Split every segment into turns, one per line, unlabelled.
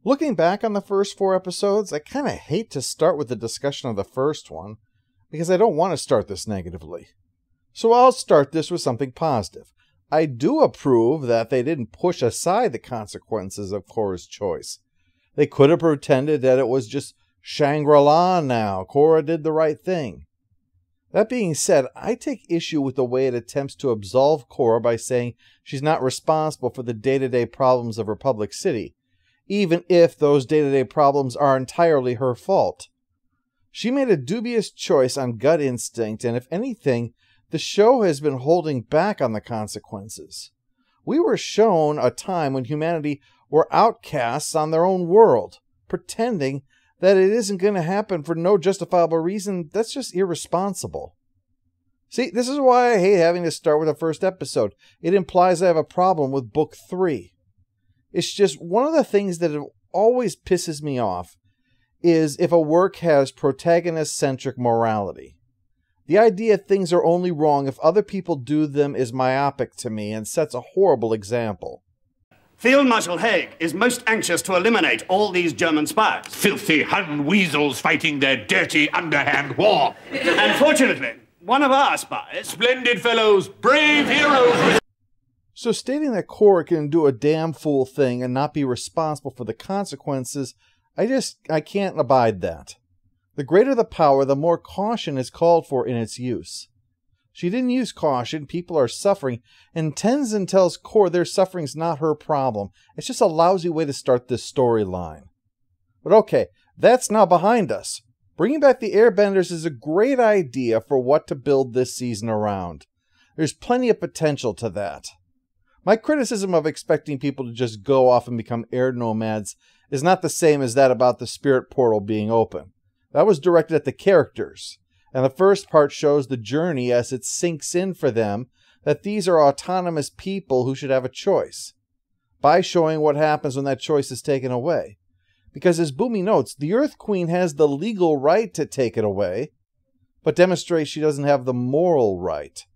Looking back on the first 4 episodes, I kind of hate to start with the discussion of the first one, because I don't want to start this negatively. So I'll start this with something positive. I do approve that they didn't push aside the consequences of Korra's choice. They could have pretended that it was just Shangri-La now. Korra did the right thing. That being said, I take issue with the way it attempts to absolve Korra by saying she's not responsible for the day-to-day problems of Republic City, even if those day-to-day problems are entirely her fault. She made a dubious choice on gut instinct, and if anything, the show has been holding back on the consequences. We were shown a time when humanity were outcasts on their own world, pretending that it isn't going to happen for no justifiable reason. That's just irresponsible. See, this is why I hate having to start with the first episode. It implies I have a problem with Book 3. It's just one of the things that always pisses me off is if a work has protagonist-centric morality. The idea things are only wrong if other people do them is myopic to me and sets a horrible example.
Field Marshal Haig is most anxious to eliminate all these German spies.
Filthy Hun weasels fighting their dirty underhand war.
Unfortunately, one of our spies...
Splendid fellows, brave heroes.
So stating that Korra can do a damn fool thing and not be responsible for the consequences, I can't abide that. The greater the power, the more caution is called for in its use. She didn't use caution, people are suffering, and Tenzin tells Korra their suffering's not her problem. It's just a lousy way to start this storyline. But okay, that's now behind us. Bringing back the Airbenders is a great idea for what to build this season around. There's plenty of potential to that. My criticism of expecting people to just go off and become air nomads is not the same as that about the spirit portal being open. That was directed at the characters, and the first part shows the journey as it sinks in for them that these are autonomous people who should have a choice, by showing what happens when that choice is taken away. Because as Bumi notes, the Earth Queen has the legal right to take it away, but demonstrates she doesn't have the moral right.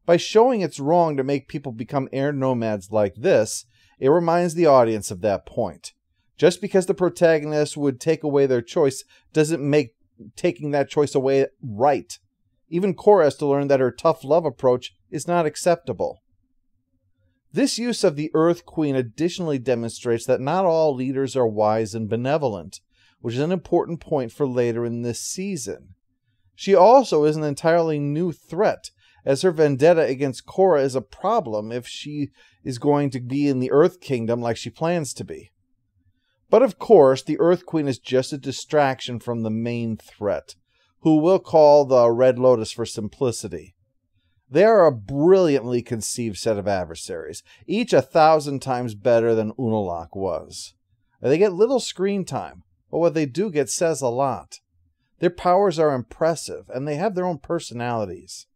By showing it's wrong to make people become air nomads like this, it reminds the audience of that point. Just because the protagonist would take away their choice doesn't make taking that choice away right. Even Korra has to learn that her tough love approach is not acceptable. This use of the Earth Queen additionally demonstrates that not all leaders are wise and benevolent, which is an important point for later in this season. She also is an entirely new threat, as her vendetta against Korra is a problem if she is going to be in the Earth Kingdom like she plans to be. But of course, the Earth Queen is just a distraction from the main threat, who we'll call the Red Lotus for simplicity. They are a brilliantly conceived set of adversaries, each 1,000 times better than Unalaq was. They get little screen time, but what they do get says a lot. Their powers are impressive, and they have their own personalities.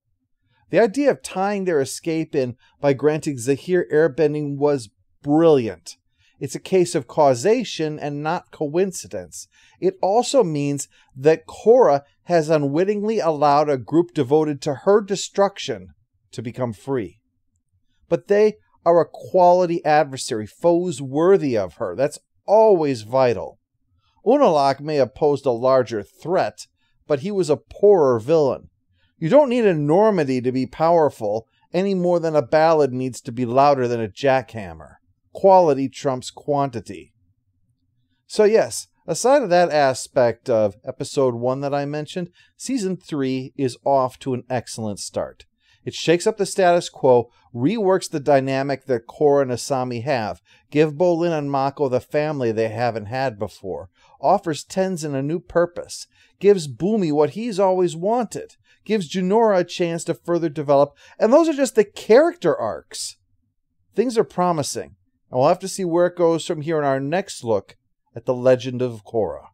The idea of tying their escape in by granting Zahir airbending was brilliant. It's a case of causation and not coincidence. It also means that Korra has unwittingly allowed a group devoted to her destruction to become free. But they are a quality adversary, foes worthy of her. That's always vital. Unalaq may have posed a larger threat, but he was a poorer villain. You don't need a Normandy to be powerful any more than a ballad needs to be louder than a jackhammer. Quality trumps quantity. So yes, aside of that aspect of Episode 1 that I mentioned, Season 3 is off to an excellent start. It shakes up the status quo, reworks the dynamic that Korra and Asami have, give Bolin and Mako the family they haven't had before, offers Tenzin a new purpose, gives Bumi what he's always wanted, gives Junora a chance to further develop, and those are just the character arcs. Things are promising. And we'll have to see where it goes from here in our next look at the Legend of Korra.